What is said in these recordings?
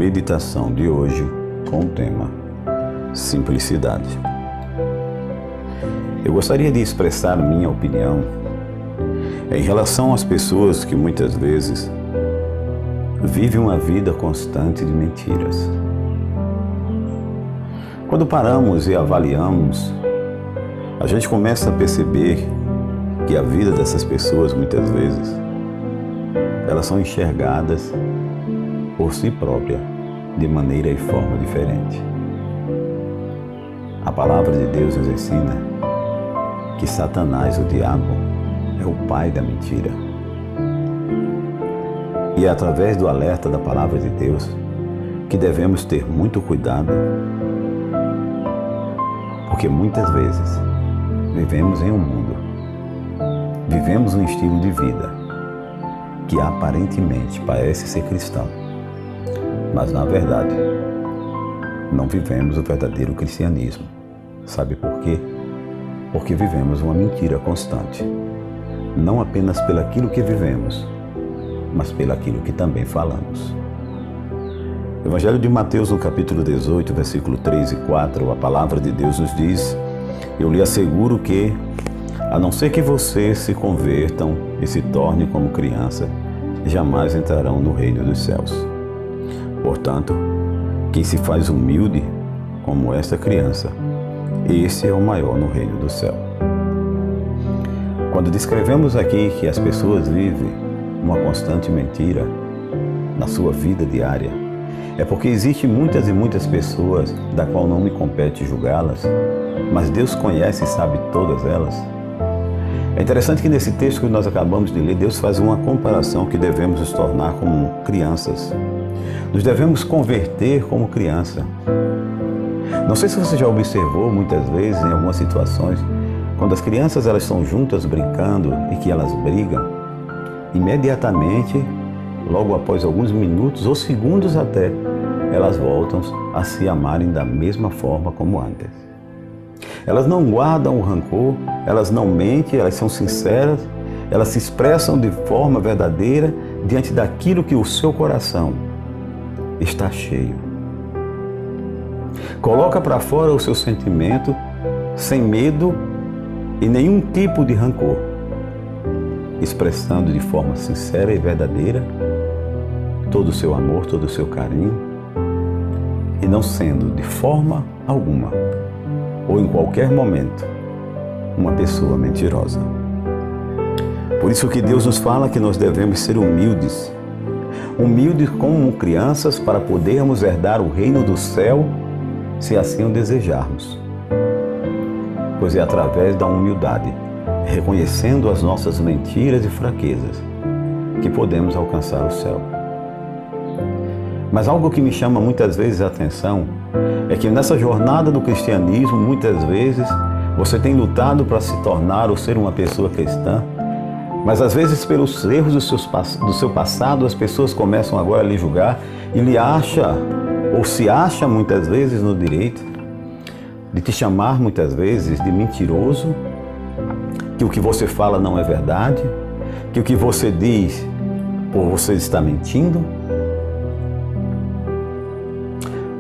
meditação de hoje com o tema simplicidade. Eu gostaria de expressar minha opinião em relação às pessoas que muitas vezes vivem uma vida constante de mentiras. Quando paramos e avaliamos, a gente começa a perceber que a vida dessas pessoas, muitas vezes, elas são enxergadas por si próprias de maneira e forma diferente. A palavra de Deus nos ensina que Satanás, o diabo, é o pai da mentira. E é através do alerta da palavra de Deus que devemos ter muito cuidado, porque muitas vezes vivemos em um mundo, vivemos um estilo de vida que aparentemente parece ser cristão, mas na verdade não vivemos o verdadeiro cristianismo. Sabe por quê? Porque vivemos uma mentira constante, não apenas pelaquilo que vivemos, mas pelaquilo que também falamos. Evangelho de Mateus, no capítulo 18, versículo 3 e 4, a palavra de Deus nos diz: eu lhe asseguro que, a não ser que vocês se convertam e se tornem como criança, jamais entrarão no reino dos céus. Portanto, quem se faz humilde como esta criança, esse é o maior no reino do céu. Quando descrevemos aqui que as pessoas vivem uma constante mentira na sua vida diária, é porque existem muitas e muitas pessoas da qual não me compete julgá-las, mas Deus conhece e sabe todas elas. É interessante que nesse texto que nós acabamos de ler, Deus faz uma comparação que devemos nos tornar como crianças. Nos devemos converter como criança. Não sei se você já observou muitas vezes em algumas situações, quando as crianças elas estão juntas brincando e que elas brigam, imediatamente, logo após alguns minutos ou segundos até, elas voltam a se amarem da mesma forma como antes. Elas não guardam o rancor, elas não mentem, elas são sinceras, elas se expressam de forma verdadeira diante daquilo que o seu coração está cheio. Coloca para fora o seu sentimento sem medo e nenhum tipo de rancor, expressando de forma sincera e verdadeira todo o seu amor, todo o seu carinho, e não sendo de forma alguma ou em qualquer momento uma pessoa mentirosa. Por isso que Deus nos fala que nós devemos ser humildes como crianças para podermos herdar o reino do céu, se assim o desejarmos. Pois é através da humildade, reconhecendo as nossas mentiras e fraquezas, que podemos alcançar o céu. Mas algo que me chama muitas vezes a atenção é que nessa jornada do cristianismo, muitas vezes, você tem lutado para se tornar ou ser uma pessoa cristã, mas às vezes pelos erros do seu passado, as pessoas começam agora a lhe julgar e lhe acha, ou se acha muitas vezes no direito de te chamar muitas vezes de mentiroso, que o que você fala não é verdade, que o que você diz, por você está mentindo.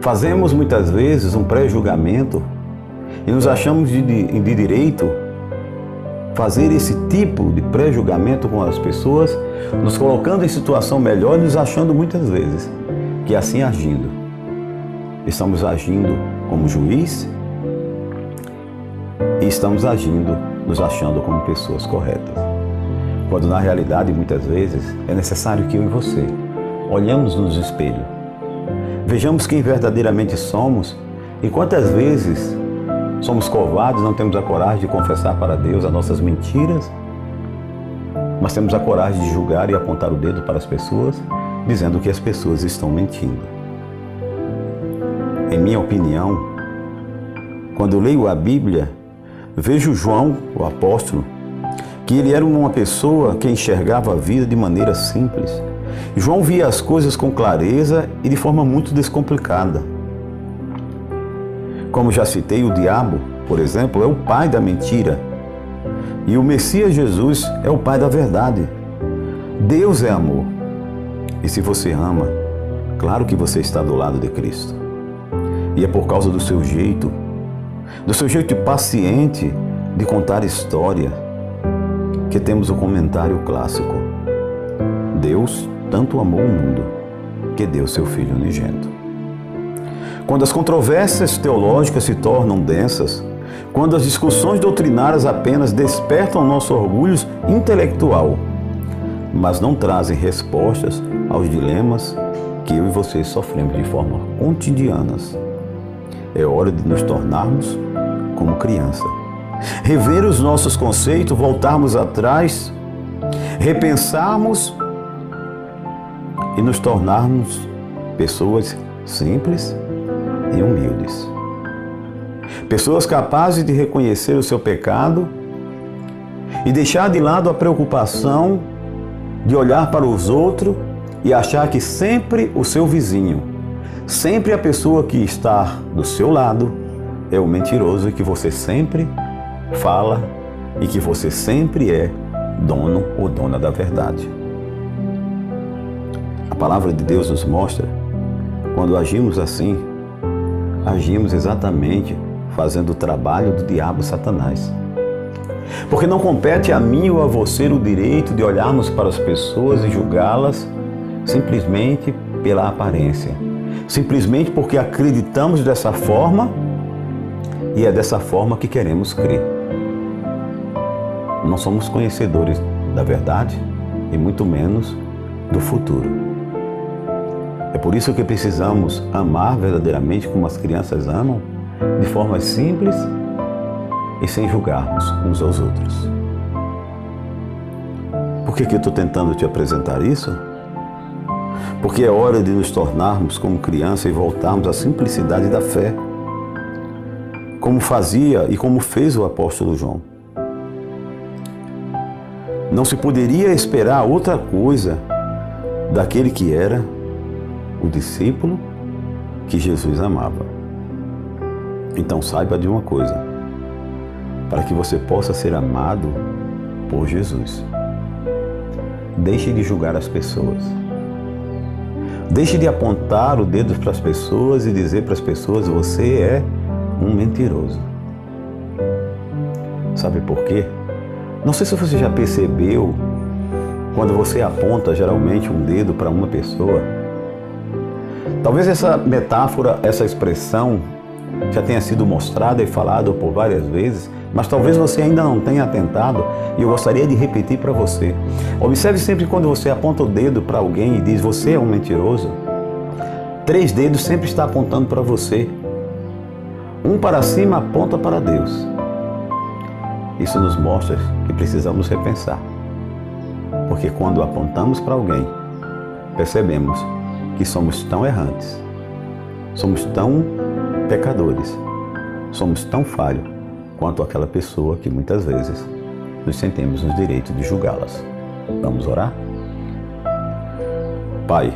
Fazemos muitas vezes um pré-julgamento e nos achamos de direito fazer esse tipo de pré-julgamento com as pessoas, nos colocando em situação melhor e nos achando muitas vezes que assim agindo, estamos agindo como juiz e estamos agindo, nos achando como pessoas corretas. Quando na realidade, muitas vezes, é necessário que eu e você olhemos nos espelhos, vejamos quem verdadeiramente somos e quantas vezes somos covardes, não temos a coragem de confessar para Deus as nossas mentiras, mas temos a coragem de julgar e apontar o dedo para as pessoas, dizendo que as pessoas estão mentindo. Em minha opinião, quando eu leio a Bíblia, vejo João, o apóstolo, que ele era uma pessoa que enxergava a vida de maneira simples. João via as coisas com clareza e de forma muito descomplicada. Como já citei, o diabo, por exemplo, é o pai da mentira. E o Messias Jesus é o pai da verdade. Deus é amor. E se você ama, Claro que você está do lado de Cristo. E é por causa do seu jeito paciente de contar história, que temos o comentário clássico: Deus tanto amou o mundo que deu seu Filho unigênito. Quando as controvérsias teológicas se tornam densas, quando as discussões doutrinárias apenas despertam nosso orgulho intelectual, mas não trazem respostas aos dilemas que eu e você sofremos de forma cotidianas, é hora de nos tornarmos como criança. Rever os nossos conceitos, voltarmos atrás, repensarmos e nos tornarmos pessoas simples e humildes. Pessoas capazes de reconhecer o seu pecado e deixar de lado a preocupação de olhar para os outros e achar que sempre o seu vizinho, sempre a pessoa que está do seu lado é o mentiroso e que você sempre fala e que você sempre é dono ou dona da verdade. A palavra de Deus nos mostra, quando agimos assim, agimos exatamente fazendo o trabalho do diabo Satanás. Porque não compete a mim ou a você o direito de olharmos para as pessoas e julgá-las simplesmente pela aparência. Simplesmente porque acreditamos dessa forma e é dessa forma que queremos crer. Não somos conhecedores da verdade e muito menos do futuro. É por isso que precisamos amar verdadeiramente como as crianças amam, de forma simples e sem julgarmos uns aos outros. Por que eu estou tentando te apresentar isso? Porque é hora de nos tornarmos como criança e voltarmos à simplicidade da fé, como fazia e como fez o apóstolo João. Não se poderia esperar outra coisa daquele que era o discípulo que Jesus amava. Então saiba de uma coisa: para que você possa ser amado por Jesus, deixe de julgar as pessoas. Deixe de apontar o dedo para as pessoas e dizer para as pessoas: você é um mentiroso. Sabe por quê? Não sei se você já percebeu, quando você aponta geralmente um dedo para uma pessoa, talvez essa metáfora, essa expressão já tenha sido mostrada e falada por várias vezes, mas talvez você ainda não tenha atentado e eu gostaria de repetir para você. Observe sempre quando você aponta o dedo para alguém e diz: você é um mentiroso. 3 dedos sempre está apontando para você. Um para cima aponta para Deus. Isso nos mostra que precisamos repensar. Porque quando apontamos para alguém, percebemos que somos tão errantes, somos tão pecadores, somos tão falhos quanto aquela pessoa que muitas vezes nos sentimos no direito de julgá-las. Vamos orar? Pai,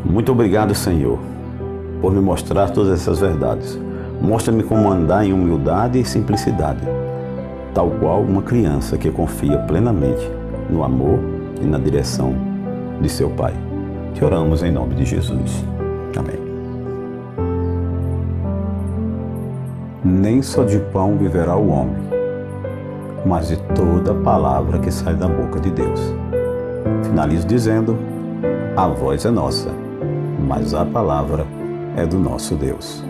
muito obrigado, Senhor, por me mostrar todas essas verdades. Mostra-me como andar em humildade e simplicidade, tal qual uma criança que confia plenamente no amor e na direção de seu Pai. Te oramos em nome de Jesus. Amém. Nem só de pão viverá o homem, mas de toda palavra que sai da boca de Deus. Finalizo dizendo: a voz é nossa, mas a palavra é do nosso Deus.